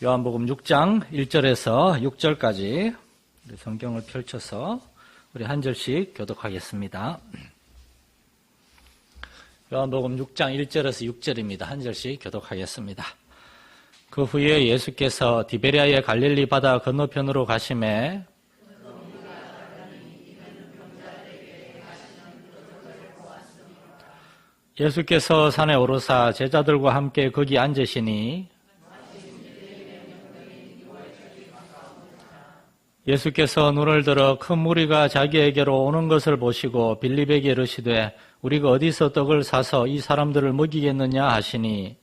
요한복음 6장 1절에서 6절까지 성경을 펼쳐서 우리 한 절씩 교독하겠습니다. 요한복음 6장 1절에서 6절입니다. 한 절씩 교독하겠습니다. 그 후에 예수께서 디베랴의 갈릴리 바다 건너편으로 가시매 예수께서 산에 오르사 제자들과 함께 거기 앉으시니 예수께서 눈을 들어 큰 무리가 자기에게로 오는 것을 보시고 빌립에게 이르시되 우리가 어디서 떡을 사서 이 사람들을 먹이겠느냐 하시니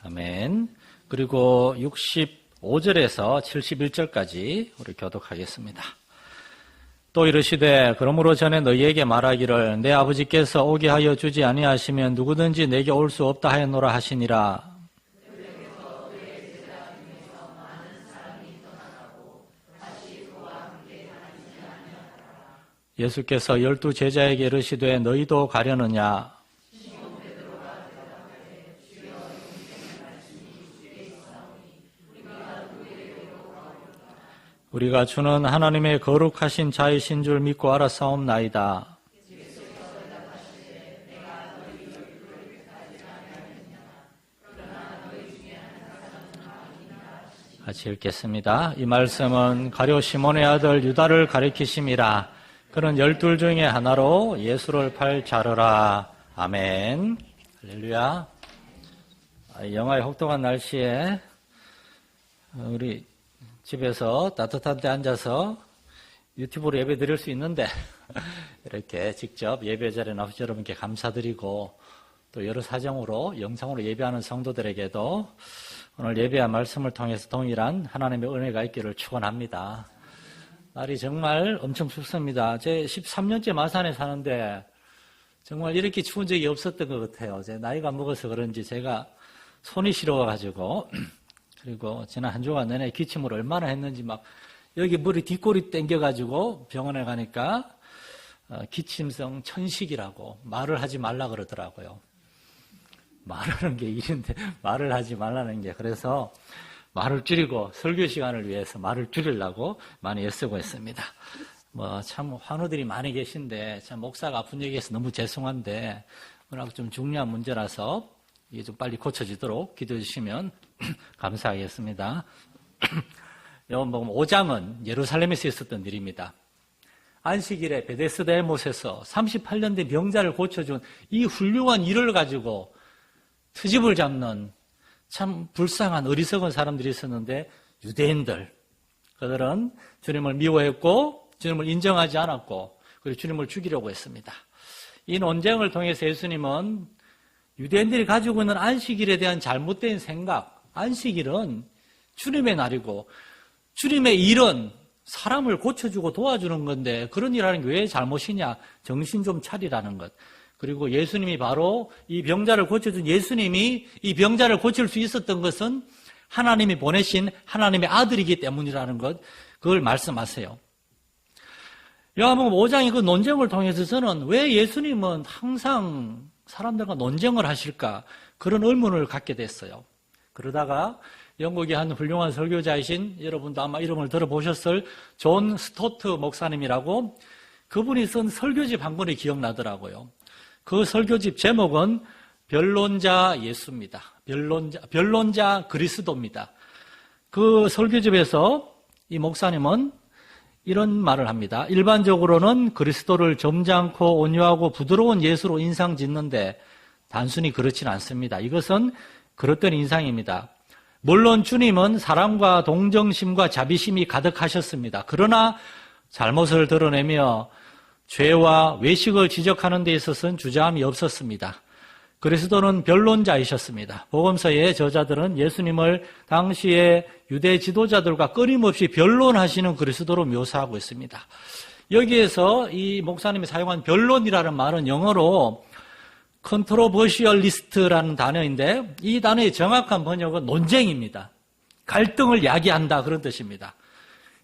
아멘. 그리고 65절에서 71절까지 우리 교독하겠습니다. 또 이르시되 그러므로 전에 너희에게 말하기를 내 아버지께서 오게 하여 주지 아니하시면 누구든지 내게 올 수 없다 하였노라 하시니라. 예수께서 12 제자에게 이르시되 너희도 가려느냐. 우리가 주는 하나님의 거룩하신 자이신 줄 믿고 알았사옵나이다. 같이 읽겠습니다. 이 말씀은 가룟 시몬의 아들 유다를 가리키심이라. 그는 12 중에 하나로 예수를 팔 자르라. 아멘. 할렐루야. 영하의 혹독한 날씨에 우리 집에서 따뜻한 데 앉아서 유튜브로 예배 드릴 수 있는데 이렇게 직접 예배 자리에 나오셔서 여러분께 감사드리고 또 여러 사정으로 영상으로 예배하는 성도들에게도 오늘 예배한 말씀을 통해서 동일한 하나님의 은혜가 있기를 축원합니다. 날이 정말 엄청 춥습니다. 제 13년째 마산에 사는데 정말 이렇게 추운 적이 없었던 것 같아요. 제 나이가 먹어서 그런지 제가 손이 시려워가지고 그리고 지난 한 주간 내내 기침을 얼마나 했는지 막 여기 머리 뒷골이 땡겨가지고 병원에 가니까 기침성 천식이라고 말을 하지 말라 그러더라고요. 말하는 게 일인데 말을 하지 말라는 게 그래서 말을 줄이고 설교 시간을 위해서 말을 줄이려고 많이 애쓰고 있습니다. 참 환우들이 많이 계신데 참 목사가 아픈 얘기해서 너무 죄송한데 워낙 좀 중요한 문제라서 이게 좀 빨리 고쳐지도록 기도해 주시면 감사하겠습니다. 요한복음 5장은 예루살렘에서 있었던 일입니다. 안식일에 베데스다의 못에서 38년 된 병자를 고쳐준 이 훌륭한 일을 가지고 트집을 잡는 참 불쌍한 어리석은 사람들이 있었는데 유대인들, 그들은 주님을 미워했고 주님을 인정하지 않았고 그리고 주님을 죽이려고 했습니다. 이 논쟁을 통해서 예수님은 유대인들이 가지고 있는 안식일에 대한 잘못된 생각, 안식일은 주님의 날이고 주님의 일은 사람을 고쳐주고 도와주는 건데 그런 일 하는 게 왜 잘못이냐, 정신 좀 차리라는 것. 그리고 예수님이 바로 이 병자를 고쳐준 예수님이 이 병자를 고칠 수 있었던 것은 하나님이 보내신 하나님의 아들이기 때문이라는 것, 그걸 말씀하세요. 요한복음 5장의 그 논쟁을 통해서 저는 왜 예수님은 항상 사람들과 논쟁을 하실까 그런 의문을 갖게 됐어요. 그러다가 영국의 한 훌륭한 설교자이신 여러분도 아마 이름을 들어보셨을 존 스토트 목사님이라고 그분이 쓴 설교집 한 권이 기억나더라고요. 그 설교집 제목은 변론자 예수입니다. 변론자 그리스도입니다. 그 설교집에서 이 목사님은 이런 말을 합니다. 일반적으로는 그리스도를 점잖고 온유하고 부드러운 예수로 인상 짓는데 단순히 그렇지는 않습니다. 이것은 그릇된 인상입니다. 물론 주님은 사랑과 동정심과 자비심이 가득하셨습니다. 그러나 잘못을 드러내며 죄와 외식을 지적하는 데 있어서는 주저함이 없었습니다. 그리스도는 변론자이셨습니다. 복음서의 저자들은 예수님을 당시의 유대 지도자들과 끊임없이 변론하시는 그리스도로 묘사하고 있습니다. 여기에서 이 목사님이 사용한 변론이라는 말은 영어로 controversialist라는 단어인데 이 단어의 정확한 번역은 논쟁입니다. 갈등을 야기한다 그런 뜻입니다.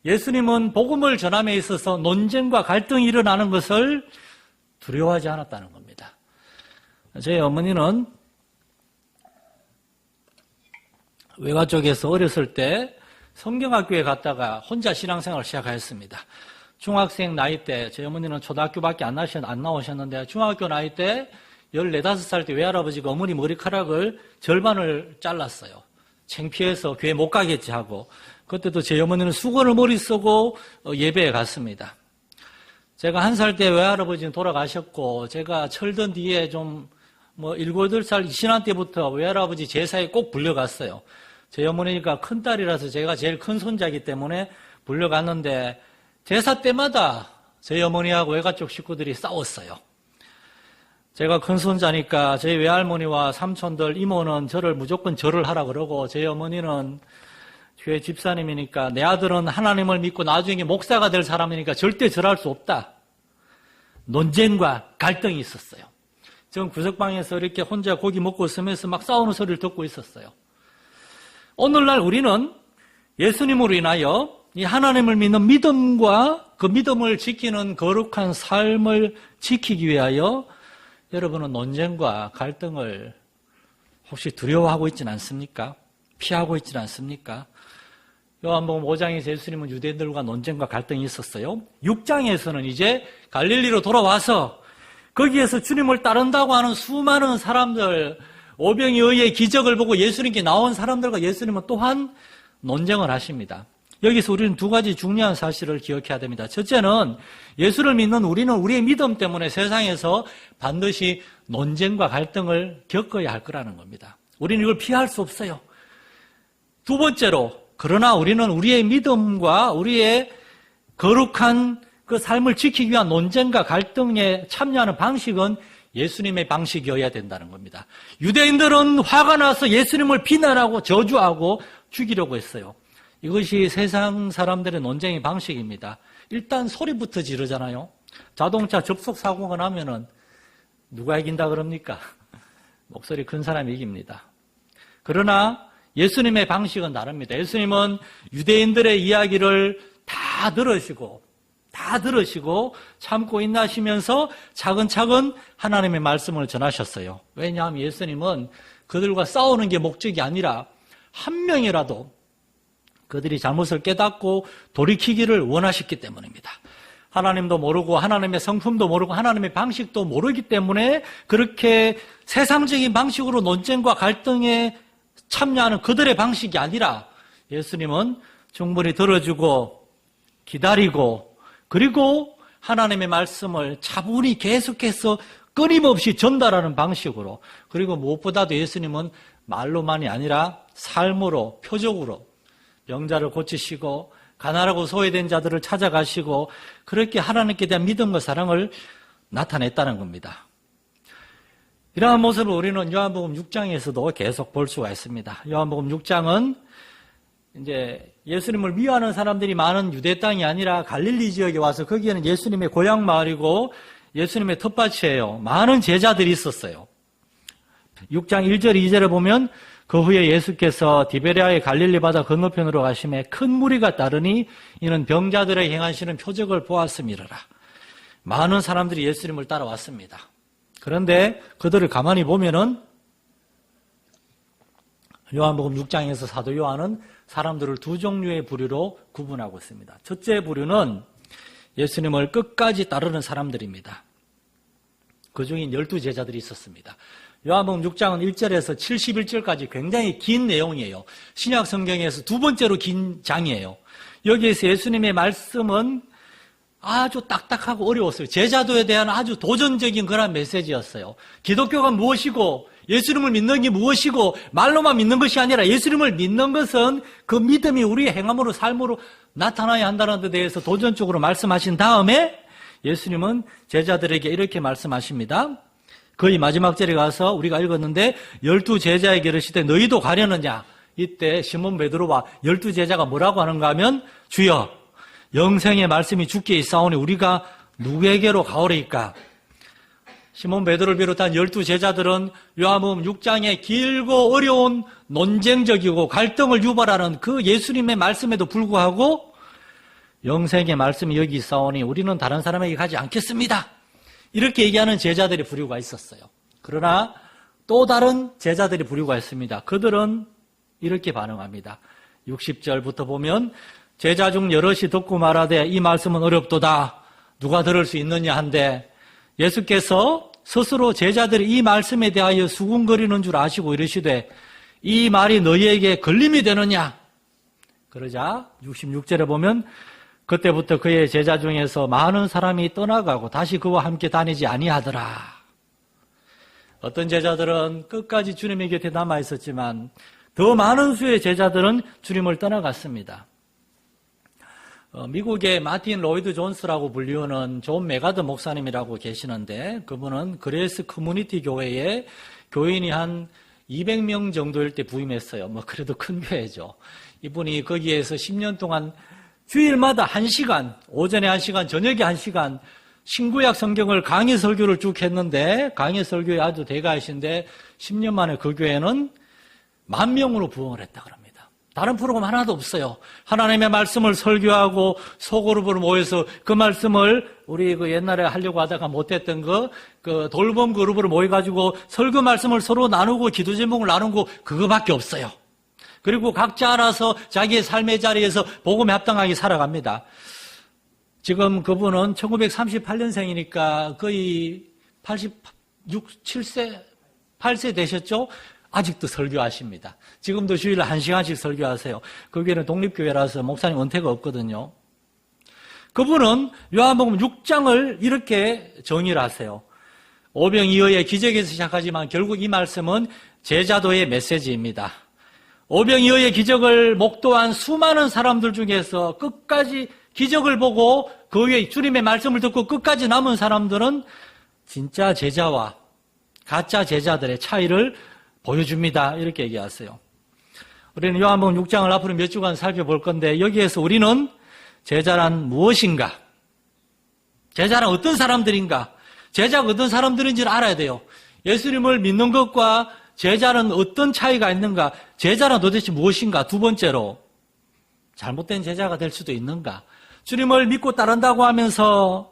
예수님은 복음을 전함에 있어서 논쟁과 갈등이 일어나는 것을 두려워하지 않았다는 겁니다. 저희 어머니는 외가 쪽에서 어렸을 때 성경학교에 갔다가 혼자 신앙생활을 시작하였습니다. 중학생 나이 때, 저희 어머니는 초등학교밖에 안 나오셨는데 중학교 나이 때 14, 15살 때 외할아버지가 어머니 머리카락을 절반을 잘랐어요. 창피해서 교회 못 가겠지 하고. 그때도 제 어머니는 수건을 머리 쓰고 예배에 갔습니다. 제가 1살 때 외할아버지는 돌아가셨고, 제가 철든 뒤에 좀 7, 8살 신앙 때부터 외할아버지 제사에 꼭 불려갔어요. 제 어머니가 큰딸이라서 제가 제일 큰 손자이기 때문에 불려갔는데 제사 때마다 저희 어머니하고 외가 쪽 식구들이 싸웠어요. 제가 큰 손자니까 저희 외할머니와 삼촌들, 이모는 저를 무조건 절을 하라 그러고, 저희 어머니는 교회 집사님이니까 내 아들은 하나님을 믿고 나중에 목사가 될 사람이니까 절대 절할 수 없다. 논쟁과 갈등이 있었어요. 저는 구석방에서 이렇게 혼자 고기 먹고 있으면서 막 싸우는 소리를 듣고 있었어요. 오늘날 우리는 예수님으로 인하여 이 하나님을 믿는 믿음과 그 믿음을 지키는 거룩한 삶을 지키기 위하여 여러분은 논쟁과 갈등을 혹시 두려워하고 있지는 않습니까? 피하고 있지는 않습니까? 요한복음 5장에서 예수님은 유대인들과 논쟁과 갈등이 있었어요. 6장에서는 이제 갈릴리로 돌아와서 거기에서 주님을 따른다고 하는 수많은 사람들, 오병이어 의의 기적을 보고 예수님께 나온 사람들과 예수님은 또한 논쟁을 하십니다. 여기서 우리는 두 가지 중요한 사실을 기억해야 됩니다. 첫째는 예수를 믿는 우리는 우리의 믿음 때문에 세상에서 반드시 논쟁과 갈등을 겪어야 할 거라는 겁니다. 우리는 이걸 피할 수 없어요. 두 번째로, 그러나 우리는 우리의 믿음과 우리의 거룩한 그 삶을 지키기 위한 논쟁과 갈등에 참여하는 방식은 예수님의 방식이어야 된다는 겁니다. 유대인들은 화가 나서 예수님을 비난하고 저주하고 죽이려고 했어요. 이것이 세상 사람들의 논쟁의 방식입니다. 일단 소리부터 지르잖아요. 자동차 접속 사고가 나면은 누가 이긴다 그럽니까? 목소리 큰 사람이 이깁니다. 그러나 예수님의 방식은 다릅니다. 예수님은 유대인들의 이야기를 다 들으시고 참고 인내하시면서 차근차근 하나님의 말씀을 전하셨어요. 왜냐하면 예수님은 그들과 싸우는 게 목적이 아니라 한 명이라도 그들이 잘못을 깨닫고 돌이키기를 원하셨기 때문입니다. 하나님도 모르고 하나님의 성품도 모르고 하나님의 방식도 모르기 때문에 그렇게 세상적인 방식으로 논쟁과 갈등에 참여하는 그들의 방식이 아니라 예수님은 충분히 들어주고 기다리고 그리고 하나님의 말씀을 차분히 계속해서 끊임없이 전달하는 방식으로, 그리고 무엇보다도 예수님은 말로만이 아니라 삶으로, 표적으로 병자를 고치시고 가난하고 소외된 자들을 찾아가시고 그렇게 하나님께 대한 믿음과 사랑을 나타냈다는 겁니다. 이러한 모습을 우리는 요한복음 6장에서도 계속 볼 수가 있습니다. 요한복음 6장은 이제 예수님을 미워하는 사람들이 많은 유대 땅이 아니라 갈릴리 지역에 와서, 거기에는 예수님의 고향 마을이고 예수님의 텃밭이에요. 많은 제자들이 있었어요. 6장 1절 2절에 보면 그 후에 예수께서 디베랴의 갈릴리 바다 건너편으로 가심에 큰 무리가 따르니 이는 병자들의 행하시는 표적을 보았음이러라. 많은 사람들이 예수님을 따라왔습니다. 그런데 그들을 가만히 보면은 요한복음 6장에서 사도 요한은 사람들을 두 종류의 부류로 구분하고 있습니다. 첫째 부류는 예수님을 끝까지 따르는 사람들입니다. 그 중에 12제자들이 있었습니다. 요한복음 6장은 1절에서 71절까지 굉장히 긴 내용이에요. 신약 성경에서 두 번째로 긴 장이에요. 여기에서 예수님의 말씀은 아주 딱딱하고 어려웠어요. 제자도에 대한 아주 도전적인 그런 메시지였어요. 기독교가 무엇이고 예수님을 믿는 게 무엇이고 말로만 믿는 것이 아니라 예수님을 믿는 것은 그 믿음이 우리의 행함으로 삶으로 나타나야 한다는 데 대해서 도전적으로 말씀하신 다음에 예수님은 제자들에게 이렇게 말씀하십니다. 거의 마지막 절에 가서 우리가 읽었는데 12제자에게 이르시되 너희도 가려느냐. 이때 시몬 베드로와 12제자가 뭐라고 하는가 하면 주여 영생의 말씀이 주께 있사오니 우리가 누구에게로 가오리이까. 시몬 베드로를 비롯한 12제자들은 요한복음 6장의 길고 어려운 논쟁적이고 갈등을 유발하는 그 예수님의 말씀에도 불구하고 영생의 말씀이 여기 있사오니 우리는 다른 사람에게 가지 않겠습니다. 이렇게 얘기하는 제자들의 부류가 있었어요. 그러나 또 다른 제자들이 부류가 있습니다. 그들은 이렇게 반응합니다. 60절부터 보면 제자 중 여럿이 듣고 말하되 이 말씀은 어렵도다. 누가 들을 수 있느냐 한데 예수께서 스스로 제자들이 이 말씀에 대하여 수군거리는 줄 아시고 이르시되 이 말이 너희에게 걸림이 되느냐? 그러자 66절에 보면 그때부터 그의 제자 중에서 많은 사람이 떠나가고 다시 그와 함께 다니지 아니하더라. 어떤 제자들은 끝까지 주님의 곁에 남아 있었지만 더 많은 수의 제자들은 주님을 떠나갔습니다. 미국의 마틴 로이드 존스라고 불리우는 존 메가더 목사님이라고 계시는데 그분은 그레이스 커뮤니티 교회에 교인이 한 200명 정도일 때 부임했어요. 그래도 큰 교회죠. 이분이 거기에서 10년 동안 주일마다 1시간, 오전에 1시간, 저녁에 1시간 신구약 성경을 강의 설교를 쭉 했는데 강의 설교에 아주 대가이신데 10년 만에 그 교회는 10,000명으로 부흥을 했다 그럽니다. 다른 프로그램 하나도 없어요. 하나님의 말씀을 설교하고 소그룹으로 모여서 그 말씀을 우리 그 옛날에 하려고 하다가 못했던 그 돌봄 그룹으로 모여가지고 설교 말씀을 서로 나누고 기도 제목을 나누고 그거밖에 없어요. 그리고 각자 알아서 자기의 삶의 자리에서 복음에 합당하게 살아갑니다. 지금 그분은 1938년생이니까 거의 7세, 8세 되셨죠? 아직도 설교하십니다. 지금도 주일에 1시간씩 설교하세요. 거기는 독립교회라서 목사님 은퇴가 없거든요. 그분은 요한복음 6장을 이렇게 정의를 하세요. 오병이어의 기적에서 시작하지만 결국 이 말씀은 제자도의 메시지입니다. 오병이어의 기적을 목도한 수많은 사람들 중에서 끝까지 기적을 보고 그 위에 주님의 말씀을 듣고 끝까지 남은 사람들은 진짜 제자와 가짜 제자들의 차이를 보여줍니다. 이렇게 얘기하세요. 우리는 요한복음 6장을 앞으로 몇 주간 살펴볼 건데 여기에서 우리는 제자란 무엇인가? 제자란 어떤 사람들인가? 제자가 어떤 사람들인지를 알아야 돼요. 예수님을 믿는 것과 제자는 어떤 차이가 있는가? 제자란 도대체 무엇인가? 두 번째로 잘못된 제자가 될 수도 있는가? 주님을 믿고 따른다고 하면서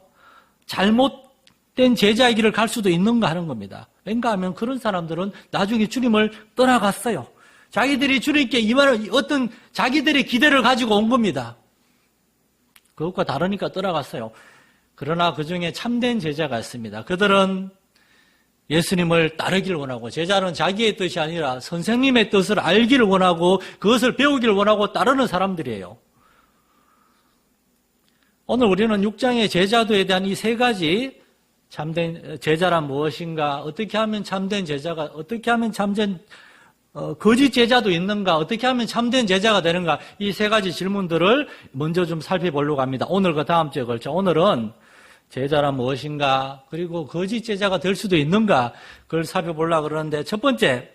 잘못된 제자의 길을 갈 수도 있는가 하는 겁니다. 왠가 하면 그런 사람들은 나중에 주님을 떠나갔어요. 자기들이 주님께 임하는 어떤 자기들의 기대를 가지고 온 겁니다. 그것과 다르니까 떠나갔어요. 그러나 그 중에 참된 제자가 있습니다. 그들은 예수님을 따르기를 원하고 제자는 자기의 뜻이 아니라 선생님의 뜻을 알기를 원하고 그것을 배우기를 원하고 따르는 사람들이에요. 오늘 우리는 6장의 제자도에 대한 이 세 가지 참된 제자란 무엇인가, 어떻게 하면 참된 제자가, 어떻게 하면 참된 거짓 제자도 있는가, 어떻게 하면 참된 제자가 되는가, 이 세 가지 질문들을 먼저 좀 살펴보려고 합니다. 오늘과 다음 주에 걸쳐 오늘은 제자란 무엇인가, 그리고 거짓 제자가 될 수도 있는가, 그걸 살펴보려고 그러는데 첫 번째,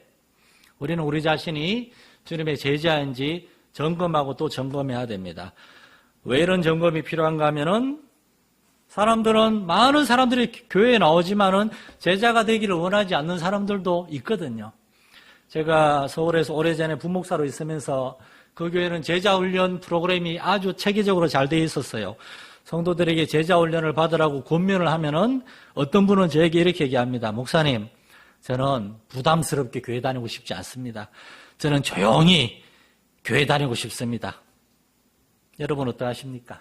우리는 우리 자신이 주님의 제자인지 점검하고 또 점검해야 됩니다. 왜 이런 점검이 필요한가 하면은 사람들은, 많은 사람들이 교회에 나오지만은 제자가 되기를 원하지 않는 사람들도 있거든요. 제가 서울에서 오래전에 부목사로 있으면서 그 교회는 제자훈련 프로그램이 아주 체계적으로 잘 돼 있었어요. 성도들에게 제자훈련을 받으라고 권면을 하면은 어떤 분은 저에게 이렇게 얘기합니다. 목사님, 저는 부담스럽게 교회 다니고 싶지 않습니다. 저는 조용히 교회 다니고 싶습니다. 여러분 어떠하십니까?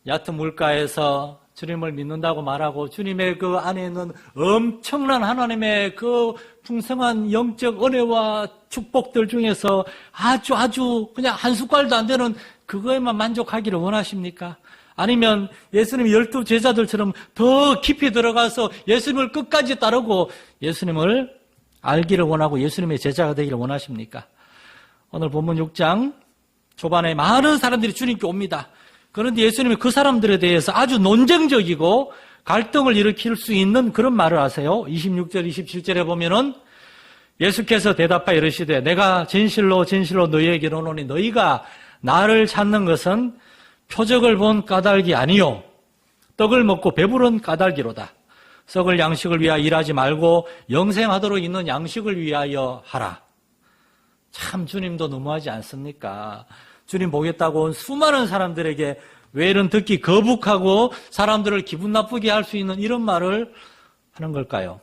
얕은 물가에서 주님을 믿는다고 말하고 주님의 그 안에 있는 엄청난 하나님의 그 풍성한 영적 은혜와 축복들 중에서 아주 그냥 한 숟갈도 안 되는 그거에만 만족하기를 원하십니까? 아니면 예수님 12 제자들처럼 더 깊이 들어가서 예수님을 끝까지 따르고 예수님을 알기를 원하고 예수님의 제자가 되기를 원하십니까? 오늘 본문 6장 초반에 많은 사람들이 주님께 옵니다. 그런데 예수님이 그 사람들에 대해서 아주 논쟁적이고 갈등을 일으킬 수 있는 그런 말을 하세요. 26절, 27절에 보면은 예수께서 대답하여 이르시되 내가 진실로 너희에게 이르노니 너희가 나를 찾는 것은 표적을 본 까닭이 아니요 떡을 먹고 배부른 까닭이로다. 썩을 양식을 위하여 일하지 말고 영생하도록 있는 양식을 위하여 하라. 참 주님도 너무하지 않습니까? 주님 보겠다고 온 수많은 사람들에게 왜 이런 듣기 거북하고 사람들을 기분 나쁘게 할 수 있는 이런 말을 하는 걸까요?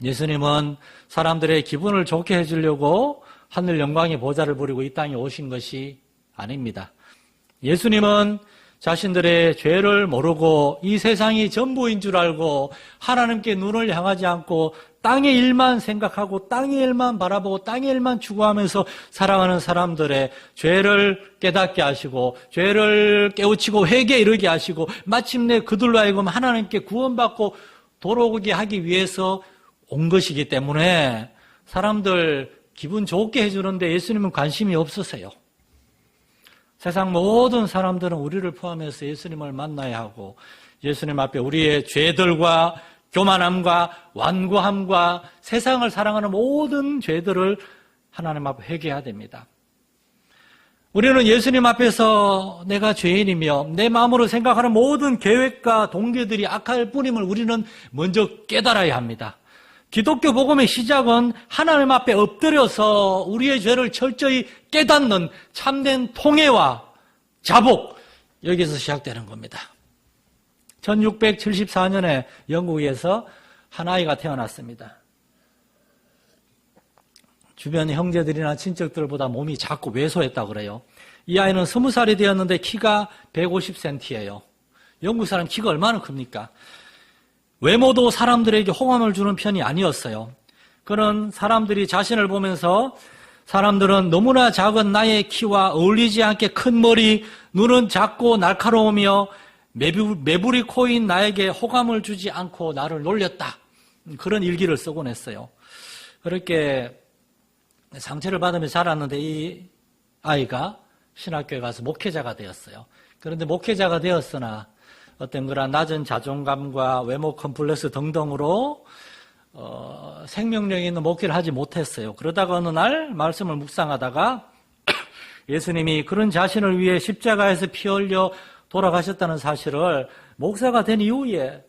예수님은 사람들의 기분을 좋게 해주려고 하늘 영광의 보좌를 부리고 이 땅에 오신 것이 아닙니다. 예수님은 자신들의 죄를 모르고 이 세상이 전부인 줄 알고 하나님께 눈을 향하지 않고 땅의 일만 생각하고 땅의 일만 바라보고 땅의 일만 추구하면서 살아가는 사람들의 죄를 깨닫게 하시고 죄를 깨우치고 회개에 이르게 하시고 마침내 그들로 하여금 하나님께 구원받고 돌아오게 하기 위해서 온 것이기 때문에 사람들 기분 좋게 해주는데 예수님은 관심이 없으세요. 세상 모든 사람들은 우리를 포함해서 예수님을 만나야 하고 예수님 앞에 우리의 죄들과 교만함과 완고함과 세상을 사랑하는 모든 죄들을 하나님 앞에 회개해야 됩니다. 우리는 예수님 앞에서 내가 죄인이며 내 마음으로 생각하는 모든 계획과 동기들이 악할 뿐임을 우리는 먼저 깨달아야 합니다. 기독교 복음의 시작은 하나님 앞에 엎드려서 우리의 죄를 철저히 깨닫는 참된 통회와 자복, 여기서 시작되는 겁니다. 1674년에 영국에서 한 아이가 태어났습니다. 주변 형제들이나 친척들보다 몸이 작고 왜소했다고 그래요. 이 아이는 20살이 되었는데 키가 150cm예요. 영국 사람 키가 얼마나 큽니까? 외모도 사람들에게 호감을 주는 편이 아니었어요. 그는 사람들이 자신을 보면서 사람들은 너무나 작은 나의 키와 어울리지 않게 큰 머리, 눈은 작고 날카로우며 매부리 코인 나에게 호감을 주지 않고 나를 놀렸다. 그런 일기를 쓰곤 했어요. 그렇게 상처를 받으며 자랐는데 이 아이가 신학교에 가서 목회자가 되었어요. 그런데 목회자가 되었으나 어떤 그런 낮은 자존감과 외모 컴플렉스 등등으로 생명력 있는 목회를 하지 못했어요. 그러다가 어느 날 말씀을 묵상하다가 예수님이 그런 자신을 위해 십자가에서 피 흘려 돌아가셨다는 사실을 목사가 된 이후에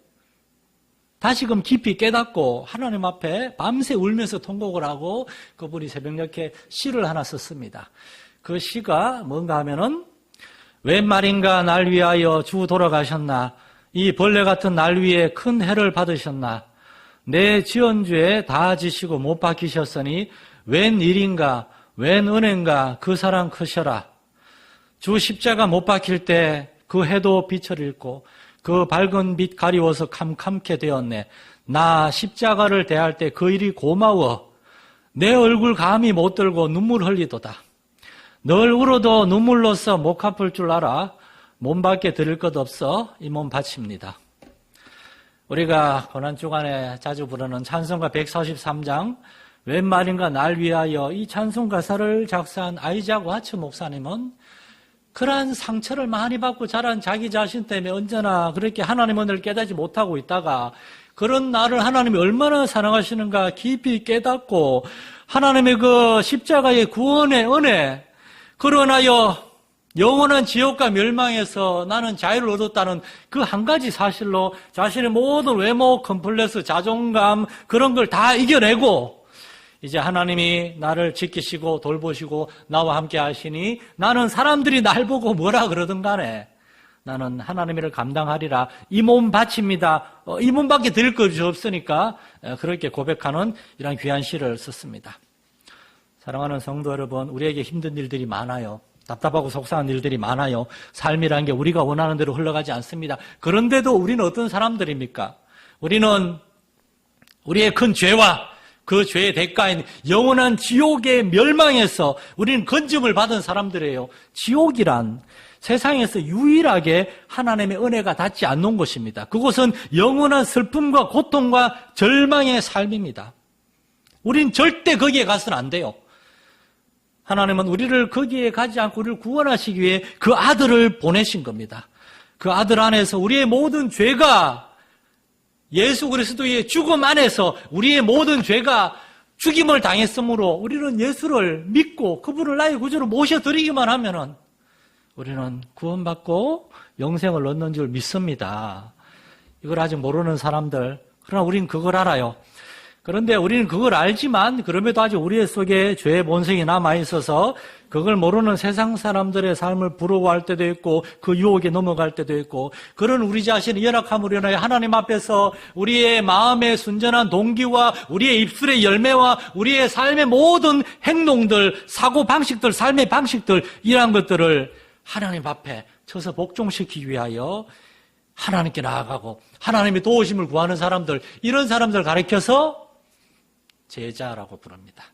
다시금 깊이 깨닫고 하나님 앞에 밤새 울면서 통곡을 하고 그분이 새벽녘에 시를 하나 썼습니다. 그 시가 뭔가 하면은 웬 말인가 날 위하여 주 돌아가셨나 이 벌레 같은 날 위에 큰 해를 받으셨나 내 지은 죄 다 지시고 못 박히셨으니 웬 일인가 웬 은혜인가 그 사랑 크셔라 주 십자가 못 박힐 때 그 해도 빛을 잃고 그 밝은 빛 가리워서 캄캄케 되었네. 나 십자가를 대할 때 그 일이 고마워. 내 얼굴 감히 못 들고 눈물 흘리도다. 널 울어도 눈물로써 못 갚을 줄 알아. 몸밖에 드릴 것 없어 이 몸 바칩니다. 우리가 고난주간에 자주 부르는 찬송가 143장 웬 말인가 날 위하여 이 찬송 가사를 작사한 아이작 와츠 목사님은 그러한 상처를 많이 받고 자란 자기 자신 때문에 언제나 그렇게 하나님 은혜를 깨닫지 못하고 있다가 그런 나를 하나님이 얼마나 사랑하시는가 깊이 깨닫고 하나님의 그 십자가의 구원의 은혜 그러나여 영원한 지옥과 멸망에서 나는 자유를 얻었다는 그 한 가지 사실로 자신의 모든 외모, 컴플렉스, 자존감 그런 걸 다 이겨내고 이제 하나님이 나를 지키시고 돌보시고 나와 함께 하시니 나는 사람들이 날 보고 뭐라 그러든 간에 나는 하나님을 감당하리라. 이 몸 바칩니다. 이 몸밖에 드릴 것이 없으니까 그렇게 고백하는 이런 귀한 시를 썼습니다. 사랑하는 성도 여러분, 우리에게 힘든 일들이 많아요. 답답하고 속상한 일들이 많아요. 삶이라는 게 우리가 원하는 대로 흘러가지 않습니다. 그런데도 우리는 어떤 사람들입니까? 우리는 우리의 큰 죄와 그 죄의 대가인 영원한 지옥의 멸망에서 우리는 건짐을 받은 사람들이에요. 지옥이란 세상에서 유일하게 하나님의 은혜가 닿지 않는 곳입니다. 그곳은 영원한 슬픔과 고통과 절망의 삶입니다. 우린 절대 거기에 가서는 안 돼요. 하나님은 우리를 거기에 가지 않고 우리를 구원하시기 위해 그 아들을 보내신 겁니다. 그 아들 안에서 우리의 모든 죄가 예수 그리스도의 죽음 안에서 우리의 모든 죄가 죽임을 당했으므로 우리는 예수를 믿고 그분을 나의 구주로 모셔드리기만 하면은 우리는 구원받고 영생을 얻는 줄 믿습니다. 이걸 아직 모르는 사람들, 그러나 우린 그걸 알아요. 그런데 우리는 그걸 알지만 그럼에도 아직 우리 속에 죄의 본성이 남아있어서 그걸 모르는 세상 사람들의 삶을 부러워할 때도 있고 그 유혹에 넘어갈 때도 있고 그런 우리 자신의 연약함으로 인하여 하나님 앞에서 우리의 마음의 순전한 동기와 우리의 입술의 열매와 우리의 삶의 모든 행동들, 사고방식들, 삶의 방식들 이러한 것들을 하나님 앞에 쳐서 복종시키기 위하여 하나님께 나아가고 하나님의 도우심을 구하는 사람들, 이런 사람들 가르쳐서 제자라고 부릅니다.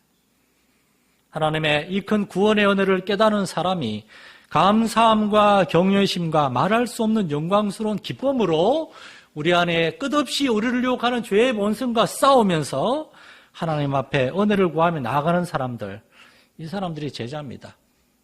하나님의 이 큰 구원의 은혜를 깨닫는 사람이 감사함과 경외심과 말할 수 없는 영광스러운 기쁨으로 우리 안에 끝없이 우리를 유혹하는 죄의 본성과 싸우면서 하나님 앞에 은혜를 구하며 나아가는 사람들, 이 사람들이 제자입니다.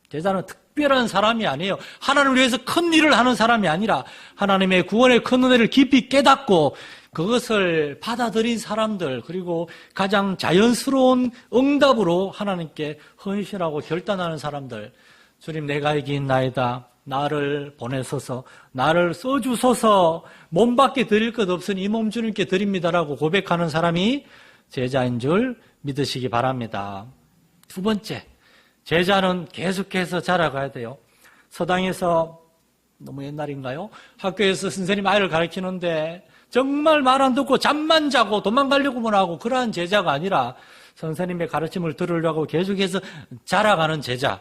제자는 특별한 사람이 아니에요. 하나님을 위해서 큰 일을 하는 사람이 아니라 하나님의 구원의 큰 은혜를 깊이 깨닫고 그것을 받아들인 사람들, 그리고 가장 자연스러운 응답으로 하나님께 헌신하고 결단하는 사람들, 주님 내가 여기 있나이다, 나를 보내소서, 나를 써주소서, 몸밖에 드릴 것 없으니 이 몸 주님께 드립니다라고 고백하는 사람이 제자인 줄 믿으시기 바랍니다. 두 번째, 제자는 계속해서 자라가야 돼요. 서당에서, 너무 옛날인가요? 학교에서 선생님 아이를 가르치는데 정말 말 안 듣고 잠만 자고 도망가려고만 하고 그러한 제자가 아니라 선생님의 가르침을 들으려고 계속해서 자라가는 제자.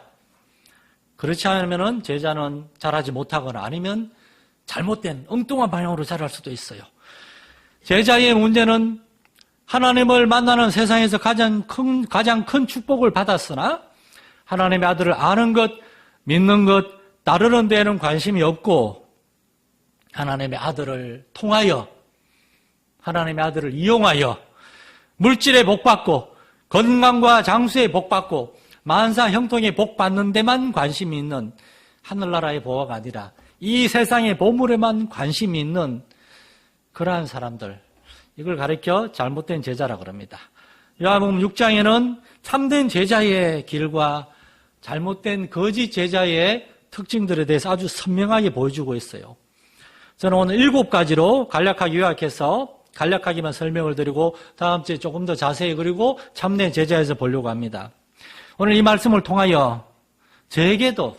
그렇지 않으면 제자는 자라지 못하거나 아니면 잘못된 엉뚱한 방향으로 자랄 수도 있어요. 제자의 문제는 하나님을 만나는 세상에서 가장 큰 축복을 받았으나 하나님의 아들을 아는 것, 믿는 것, 따르는 데에는 관심이 없고 하나님의 아들을 통하여, 하나님의 아들을 이용하여 물질에 복받고 건강과 장수에 복받고 만사 형통에 복받는 데만 관심이 있는 하늘나라의 보화가 아니라 이 세상의 보물에만 관심이 있는 그러한 사람들, 이걸 가리켜 잘못된 제자라 그럽니다. 요한복음 6장에는 참된 제자의 길과 잘못된 거짓 제자의 특징들에 대해서 아주 선명하게 보여주고 있어요. 저는 오늘 7가지로 간략하게 요약해서 간략하게만 설명을 드리고 다음 주에 조금 더 자세히 그리고 참된 제자에서 보려고 합니다. 오늘 이 말씀을 통하여 저에게도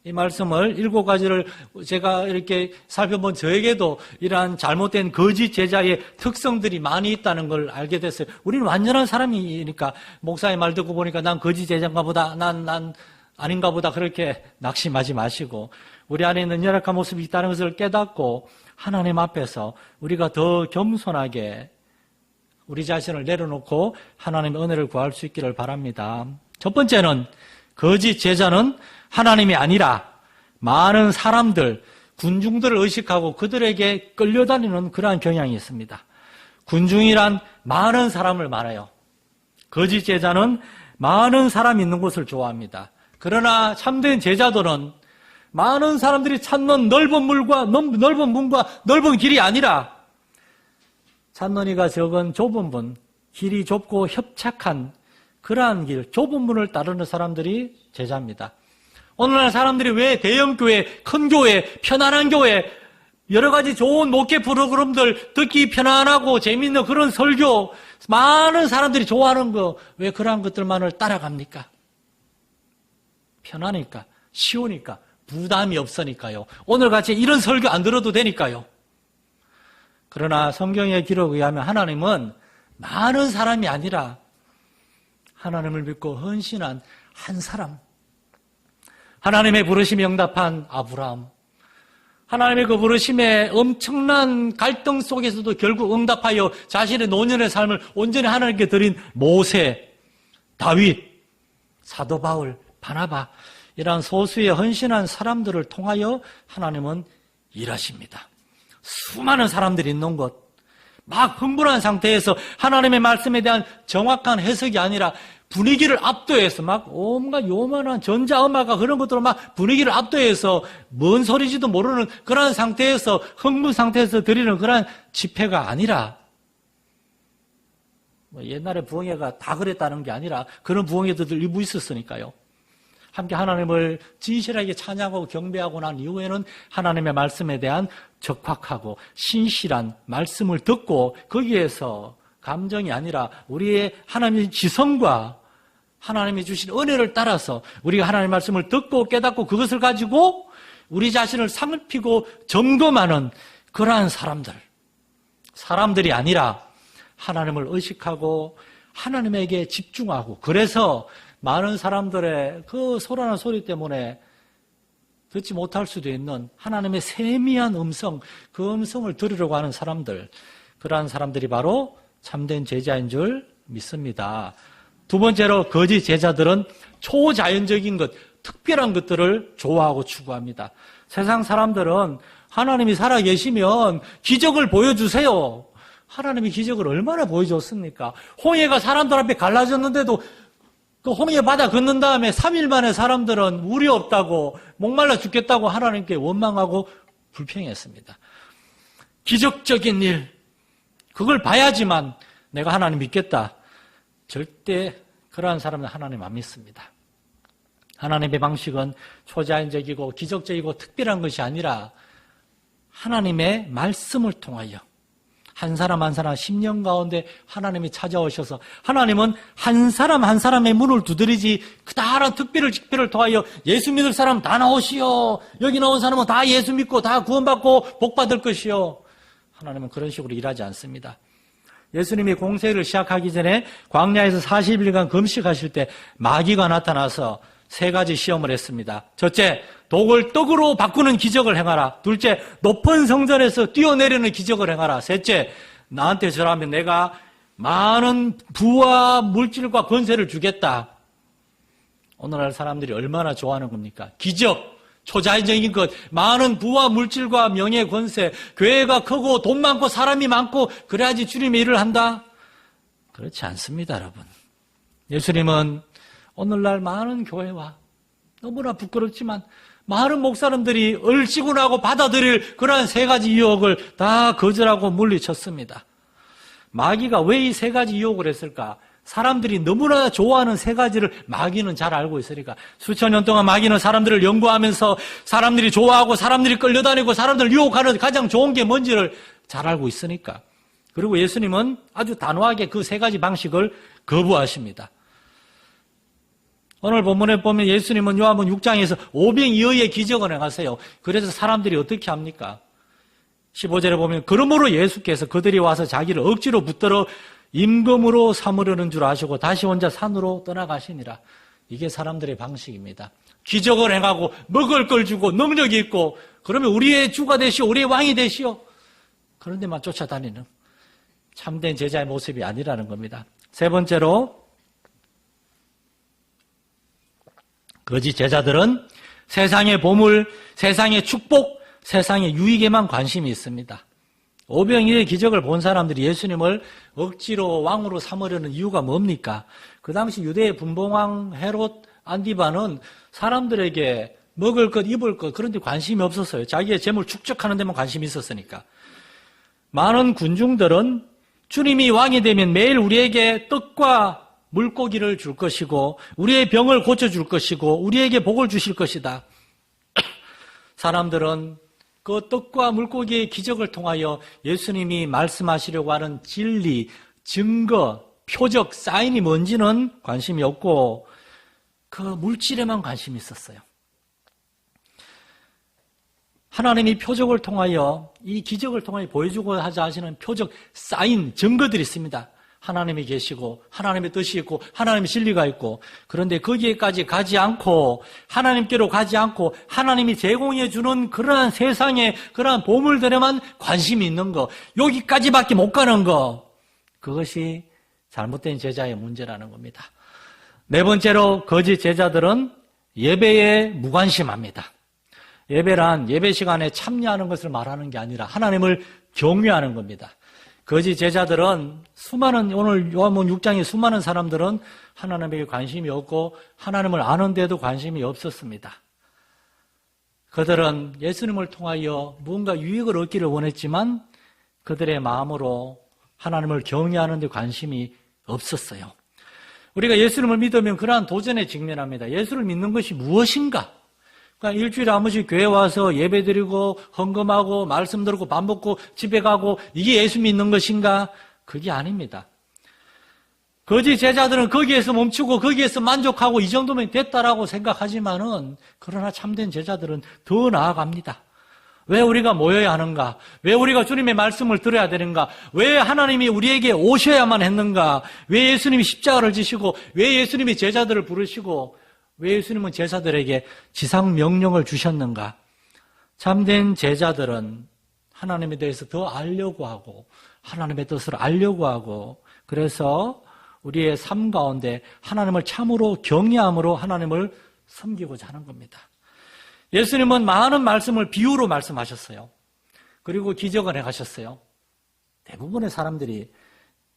이 말씀을 7가지를 제가 이렇게 살펴본 저에게도 이러한 잘못된 거짓 제자의 특성들이 많이 있다는 걸 알게 됐어요. 우리는 완전한 사람이니까 목사의 말 듣고 보니까 난 거짓 제자인가 보다, 난 아닌가 보다 그렇게 낙심하지 마시고 우리 안에 있는 연약한 모습이 있다는 것을 깨닫고 하나님 앞에서 우리가 더 겸손하게 우리 자신을 내려놓고 하나님의 은혜를 구할 수 있기를 바랍니다. 첫 번째는 거짓 제자는 하나님이 아니라 많은 사람들, 군중들을 의식하고 그들에게 끌려다니는 그러한 경향이 있습니다. 군중이란 많은 사람을 말해요. 거짓 제자는 많은 사람이 있는 곳을 좋아합니다. 그러나 참된 제자들은 많은 사람들이 찾는 넓은 문과 넓은 길이 아니라 찾는 이가 적은 좁은 문, 길이 좁고 협착한 그러한 길, 좁은 문을 따르는 사람들이 제자입니다. 오늘날 사람들이 왜 대형교회, 큰 교회, 편안한 교회, 여러 가지 좋은 목회 프로그램들, 듣기 편안하고 재미있는 그런 설교, 많은 사람들이 좋아하는 거, 왜 그러한 것들만을 따라갑니까? 편하니까, 쉬우니까, 부담이 없으니까요. 오늘같이 이런 설교 안 들어도 되니까요. 그러나 성경의 기록에 의하면 하나님은 많은 사람이 아니라 하나님을 믿고 헌신한 한 사람, 하나님의 부르심에 응답한 아브라함, 하나님의 그 부르심에 엄청난 갈등 속에서도 결국 응답하여 자신의 노년의 삶을 온전히 하나님께 드린 모세, 다윗, 사도 바울, 바나바, 이러한 소수의 헌신한 사람들을 통하여 하나님은 일하십니다. 수많은 사람들이 있는 곳, 막 흥분한 상태에서 하나님의 말씀에 대한 정확한 해석이 아니라 분위기를 압도해서 막 온갖 요만한 전자음악과 그런 것들로 막 분위기를 압도해서 뭔 소리지도 모르는 그런 상태에서 흥분 상태에서 드리는 그런 집회가 아니라 뭐 옛날에 부흥회가 다 그랬다는 게 아니라 그런 부흥회들도 일부 있었으니까요. 함께 하나님을 진실하게 찬양하고 경배하고 난 이후에는 하나님의 말씀에 대한 적확하고 신실한 말씀을 듣고 거기에서 감정이 아니라 우리의 하나님의 지성과 하나님이 주신 은혜를 따라서 우리가 하나님의 말씀을 듣고 깨닫고 그것을 가지고 우리 자신을 살피고 점검하는 그러한 사람들이 아니라 하나님을 의식하고 하나님에게 집중하고, 그래서 많은 사람들의 그 소란한 소리 때문에 듣지 못할 수도 있는 하나님의 세미한 음성, 그 음성을 들으려고 하는 사람들, 그러한 사람들이 바로 참된 제자인 줄 믿습니다. 두 번째로, 거짓 제자들은 초자연적인 것, 특별한 것들을 좋아하고 추구합니다. 세상 사람들은 하나님이 살아계시면 기적을 보여주세요. 하나님이 기적을 얼마나 보여줬습니까? 홍해가 사람들 앞에 갈라졌는데도 그 홍해 바다 걷는 다음에 3일 만에 사람들은 물이 없다고, 목말라 죽겠다고 하나님께 원망하고 불평했습니다. 기적적인 일, 그걸 봐야지만 내가 하나님 믿겠다. 절대 그러한 사람은 하나님 안 믿습니다. 하나님의 방식은 초자연적이고 기적적이고 특별한 것이 아니라 하나님의 말씀을 통하여 한 사람 한 사람 10년 가운데 하나님이 찾아오셔서, 하나님은 한 사람 한 사람의 문을 두드리지 그다란 특별을 직별을 통하여 예수 믿을 사람 다 나오시오, 여기 나온 사람은 다 예수 믿고 다 구원받고 복받을 것이요. 하나님은 그런 식으로 일하지 않습니다. 예수님이 공생을 시작하기 전에 광야에서 40일간 금식하실 때 마귀가 나타나서 3가지 시험을 했습니다. 첫째, 독을 떡으로 바꾸는 기적을 행하라. 둘째, 높은 성전에서 뛰어내리는 기적을 행하라. 셋째, 나한테 절하면 내가 많은 부와 물질과 권세를 주겠다. 오늘날 사람들이 얼마나 좋아하는 겁니까? 기적, 초자연적인 것, 많은 부와 물질과 명예, 권세, 교회가 크고 돈 많고 사람이 많고 그래야지 주님의 일을 한다? 그렇지 않습니다, 여러분. 예수님은 오늘날 많은 교회와 너무나 부끄럽지만 많은 목사님들이 얼씨구나고 받아들일 그러한 3가지 유혹을 다 거절하고 물리쳤습니다. 마귀가 왜 이 3가지 유혹을 했을까? 사람들이 너무나 좋아하는 3가지를 마귀는 잘 알고 있으니까. 수천 년 동안 마귀는 사람들을 연구하면서 사람들이 좋아하고 사람들이 끌려다니고 사람들을 유혹하는 가장 좋은 게 뭔지를 잘 알고 있으니까. 그리고 예수님은 아주 단호하게 그 3가지 방식을 거부하십니다. 오늘 본문에 보면 예수님은 요한복음 6장에서 오병이어의 기적을 행하세요. 그래서 사람들이 어떻게 합니까? 15절에 보면 그러므로 예수께서 그들이 와서 자기를 억지로 붙들어 임금으로 삼으려는 줄 아시고 다시 혼자 산으로 떠나가시니라. 이게 사람들의 방식입니다. 기적을 행하고 먹을 걸 주고 능력이 있고 그러면 우리의 주가 되시오, 우리의 왕이 되시오. 그런데만 쫓아다니는 참된 제자의 모습이 아니라는 겁니다. 세 번째로, 거짓 제자들은 세상의 보물, 세상의 축복, 세상의 유익에만 관심이 있습니다. 오병이어의 기적을 본 사람들이 예수님을 억지로 왕으로 삼으려는 이유가 뭡니까? 그 당시 유대의 분봉왕 헤롯 안디바는 사람들에게 먹을 것, 입을 것 그런 데 관심이 없었어요. 자기의 재물 축적하는 데만 관심이 있었으니까. 많은 군중들은 주님이 왕이 되면 매일 우리에게 떡과 물고기를 줄 것이고 우리의 병을 고쳐줄 것이고 우리에게 복을 주실 것이다. 사람들은 그 떡과 물고기의 기적을 통하여 예수님이 말씀하시려고 하는 진리, 증거, 표적, 사인이 뭔지는 관심이 없고 그 물질에만 관심이 있었어요. 하나님이 표적을 통하여, 이 기적을 통하여 보여주고 하자 하시는 표적, 사인, 증거들이 있습니다. 하나님이 계시고 하나님의 뜻이 있고 하나님의 진리가 있고, 그런데 거기에까지 가지 않고 하나님께로 가지 않고 하나님이 제공해 주는 그러한 세상의 그러한 보물들에만 관심이 있는 거, 여기까지밖에 못 가는 거, 그것이 잘못된 제자의 문제라는 겁니다. 네 번째로, 거짓 제자들은 예배에 무관심합니다. 예배란 예배 시간에 참여하는 것을 말하는 게 아니라 하나님을 경외하는 겁니다. 거짓 제자들은 오늘 요한복음 6장의 수많은 사람들은 하나님에게 관심이 없고 하나님을 아는데도 관심이 없었습니다. 그들은 예수님을 통하여 무언가 유익을 얻기를 원했지만 그들의 마음으로 하나님을 경외하는 데 관심이 없었어요. 우리가 예수님을 믿으면 그러한 도전에 직면합니다. 예수를 믿는 것이 무엇인가? 그러니까 일주일에 한 번씩 교회 와서 예배 드리고 헌금하고 말씀 들고 밥 먹고 집에 가고 이게 예수 믿는 것인가? 그게 아닙니다. 거짓 제자들은 거기에서 멈추고 거기에서 만족하고 이 정도면 됐다라고 생각하지만은 그러나 참된 제자들은 더 나아갑니다. 왜 우리가 모여야 하는가? 왜 우리가 주님의 말씀을 들어야 되는가? 왜 하나님이 우리에게 오셔야만 했는가? 왜 예수님이 십자가를 지시고 왜 예수님이 제자들을 부르시고 왜 예수님은 제자들에게 지상 명령을 주셨는가? 참된 제자들은 하나님에 대해서 더 알려고 하고 하나님의 뜻을 알려고 하고 그래서 우리의 삶 가운데 하나님을 참으로 경외함으로 하나님을 섬기고자 하는 겁니다. 예수님은 많은 말씀을 비유로 말씀하셨어요. 그리고 기적을 행하셨어요. 대부분의 사람들이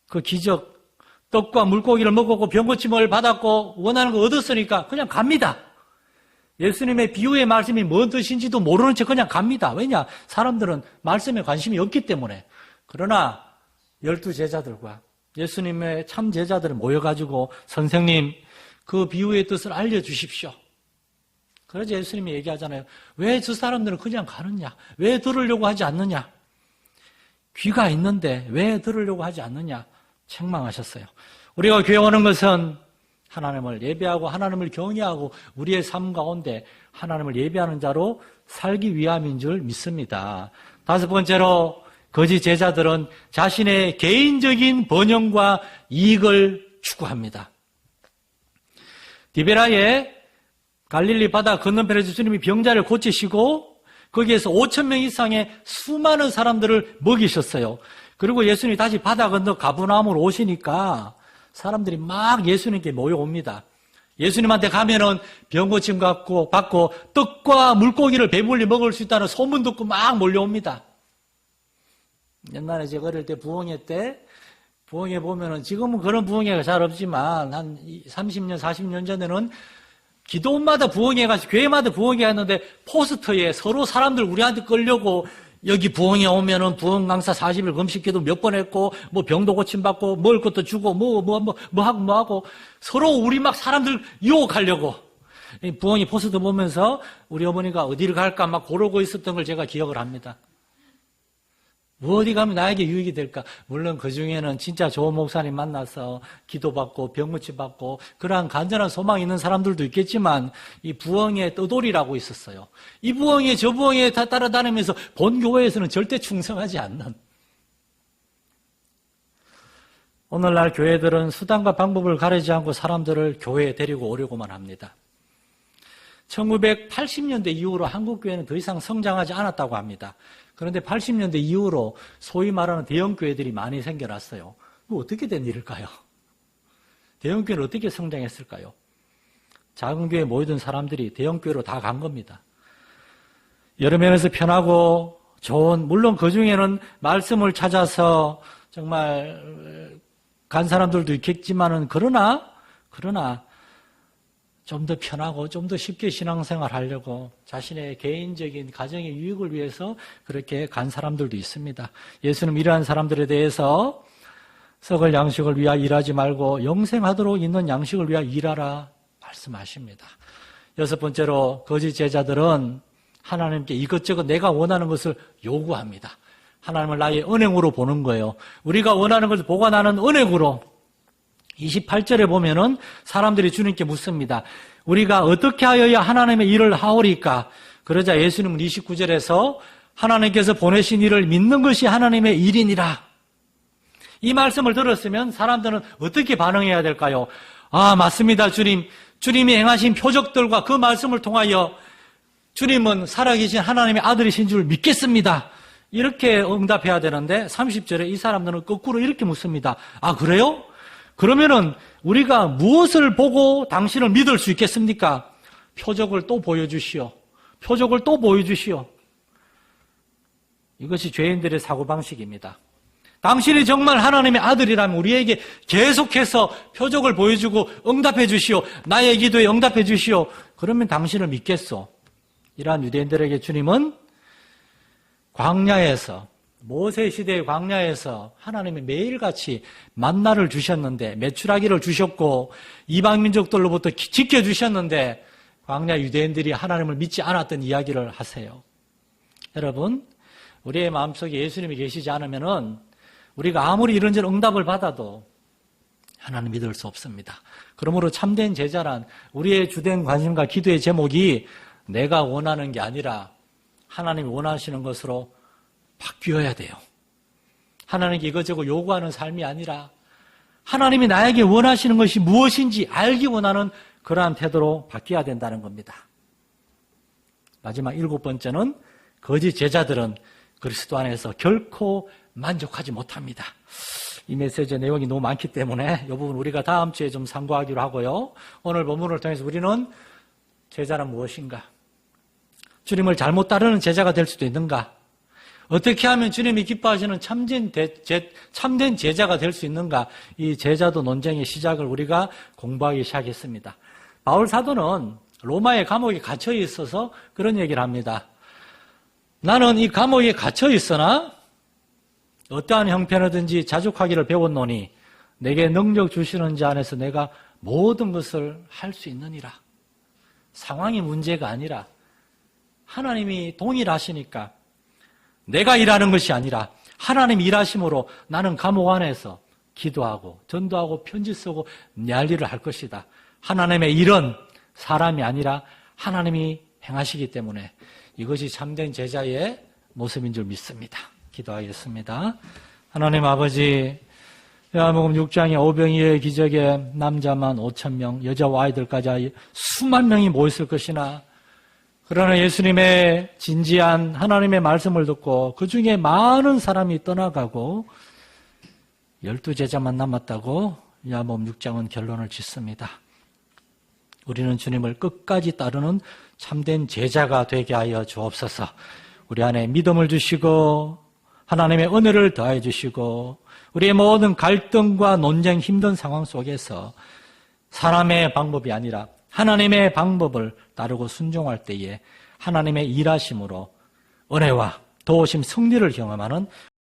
그 기적, 떡과 물고기를 먹었고 병고침을 받았고 원하는 거 얻었으니까 그냥 갑니다. 예수님의 비유의 말씀이 뭔 뜻인지도 모르는 채 그냥 갑니다. 왜냐? 사람들은 말씀에 관심이 없기 때문에. 그러나 12 제자들과 예수님의 참 제자들을 모여가지고 선생님 그 비유의 뜻을 알려주십시오. 그래서 예수님이 얘기하잖아요. 왜 저 사람들은 그냥 가느냐? 왜 들으려고 하지 않느냐? 귀가 있는데 왜 들으려고 하지 않느냐? 책망하셨어요. 우리가 교회 오는 것은 하나님을 예배하고 하나님을 경외하고 우리의 삶 가운데 하나님을 예배하는 자로 살기 위함인 줄 믿습니다. 5번째로 거짓 제자들은 자신의 개인적인 번영과 이익을 추구합니다. 디베라의 갈릴리 바다 건너편에서 주님이 병자를 고치시고 거기에서 5,000명 이상의 수많은 사람들을 먹이셨어요. 그리고 예수님이 다시 바다 건너 가버나움으로 오시니까 사람들이 막 예수님께 모여옵니다. 예수님한테 가면은 병고침 받고 떡과 물고기를 배불리 먹을 수 있다는 소문 듣고 막 몰려옵니다. 옛날에 제가 어릴 때 부흥회 때 부흥회 보면은 지금은 그런 부흥회가 잘 없지만 한 30년, 40년 전에는 기도원마다 부흥회가 교회마다 부흥회 했는데 포스터에 서로 사람들 우리한테 끌려고 여기 부흥회 오면은 부흥 강사 40일 금식기도 몇 번 했고 뭐 병도 고침 받고 먹을 것도 주고 뭐 하고 서로 우리 막 사람들 유혹하려고 부흥회 포스터 보면서 우리 어머니가 어디를 갈까 막 고르고 있었던 걸 제가 기억을 합니다. 어디 가면 나에게 유익이 될까? 물론 그 중에는 진짜 좋은 목사님 만나서 기도받고 병고침 받고 그러한 간절한 소망이 있는 사람들도 있겠지만 이 부흥의 떠돌이라고 있었어요. 이 부흥에 저 부흥에 다 따라다니면서 본 교회에서는 절대 충성하지 않는. 오늘날 교회들은 수단과 방법을 가리지 않고 사람들을 교회에 데리고 오려고만 합니다. 1980년대 이후로 한국 교회는 더 이상 성장하지 않았다고 합니다. 그런데 80년대 이후로 소위 말하는 대형 교회들이 많이 생겨났어요. 그거 어떻게 된 일일까요? 대형 교회는 어떻게 성장했을까요? 작은 교회에 모이던 사람들이 대형 교회로 다 간 겁니다. 여러 면에서 편하고 좋은, 물론 그 중에는 말씀을 찾아서 정말 간 사람들도 있겠지만은 그러나 좀 더 편하고 좀 더 쉽게 신앙생활 하려고 자신의 개인적인 가정의 유익을 위해서 그렇게 간 사람들도 있습니다. 예수님 이러한 사람들에 대해서 썩을 양식을 위하여 일하지 말고 영생하도록 있는 양식을 위하여 일하라 말씀하십니다. 6번째로 거짓 제자들은 하나님께 이것저것 내가 원하는 것을 요구합니다. 하나님을 나의 은행으로 보는 거예요. 우리가 원하는 것을 보관하는 은행으로 28절에 보면은 사람들이 주님께 묻습니다. 우리가 어떻게 하여야 하나님의 일을 하오리까? 그러자 예수님은 29절에서 하나님께서 보내신 일을 믿는 것이 하나님의 일이니라. 이 말씀을 들었으면 사람들은 어떻게 반응해야 될까요? 아, 맞습니다, 주님. 주님이 행하신 표적들과 그 말씀을 통하여 주님은 살아계신 하나님의 아들이신 줄 믿겠습니다. 이렇게 응답해야 되는데 30절에 이 사람들은 거꾸로 이렇게 묻습니다. 아, 그래요? 그러면은 우리가 무엇을 보고 당신을 믿을 수 있겠습니까? 표적을 또 보여주시오. 표적을 또 보여주시오. 이것이 죄인들의 사고방식입니다. 당신이 정말 하나님의 아들이라면 우리에게 계속해서 표적을 보여주고 응답해 주시오. 나의 기도에 응답해 주시오. 그러면 당신을 믿겠소. 이러한 유대인들에게 주님은 광야에서 모세 시대의 광야에서 하나님이 매일같이 만나를 주셨는데 메추라기를 주셨고 이방 민족들로부터 지켜주셨는데 광야 유대인들이 하나님을 믿지 않았던 이야기를 하세요. 여러분, 우리의 마음속에 예수님이 계시지 않으면은 우리가 아무리 이런저런 응답을 받아도 하나님 믿을 수 없습니다. 그러므로 참된 제자란 우리의 주된 관심과 기도의 제목이 내가 원하는 게 아니라 하나님이 원하시는 것으로 바뀌어야 돼요. 하나님께 이것저것 요구하는 삶이 아니라 하나님이 나에게 원하시는 것이 무엇인지 알기 원하는 그러한 태도로 바뀌어야 된다는 겁니다. 마지막 7번째는 거짓 제자들은 그리스도 안에서 결코 만족하지 못합니다. 이 메시지의 내용이 너무 많기 때문에 이 부분 우리가 다음 주에 좀 상고하기로 하고요. 오늘 본문을 통해서 우리는 제자란 무엇인가? 주님을 잘못 따르는 제자가 될 수도 있는가? 어떻게 하면 주님이 기뻐하시는 참된 제자가 될 수 있는가? 이 제자도 논쟁의 시작을 우리가 공부하기 시작했습니다. 바울 사도는 로마의 감옥에 갇혀 있어서 그런 얘기를 합니다. 나는 이 감옥에 갇혀 있으나 어떠한 형편이든지 자족하기를 배웠노니 내게 능력 주시는 자 안에서 내가 모든 것을 할 수 있느니라. 상황이 문제가 아니라 하나님이 동일하시니까 내가 일하는 것이 아니라 하나님 일하심으로 나는 감옥 안에서 기도하고 전도하고 편지 쓰고 내 할 일을 할 것이다. 하나님의 일은 사람이 아니라 하나님이 행하시기 때문에 이것이 참된 제자의 모습인 줄 믿습니다. 기도하겠습니다. 하나님 아버지, 요한복음 6장의 오병이어의 기적에 남자만 5,000명, 여자와 아이들까지 수만 명이 모였을 것이나 그러나 예수님의 진지한 하나님의 말씀을 듣고 그 중에 많은 사람이 떠나가고 12제자만 남았다고 요한복음 6장은 결론을 짓습니다. 우리는 주님을 끝까지 따르는 참된 제자가 되게 하여 주옵소서. 우리 안에 믿음을 주시고 하나님의 은혜를 더해 주시고 우리의 모든 갈등과 논쟁 힘든 상황 속에서 사람의 방법이 아니라 하나님의 방법을 따르고 순종할 때에 하나님의 일하심으로 은혜와 도우심 승리를 경험하는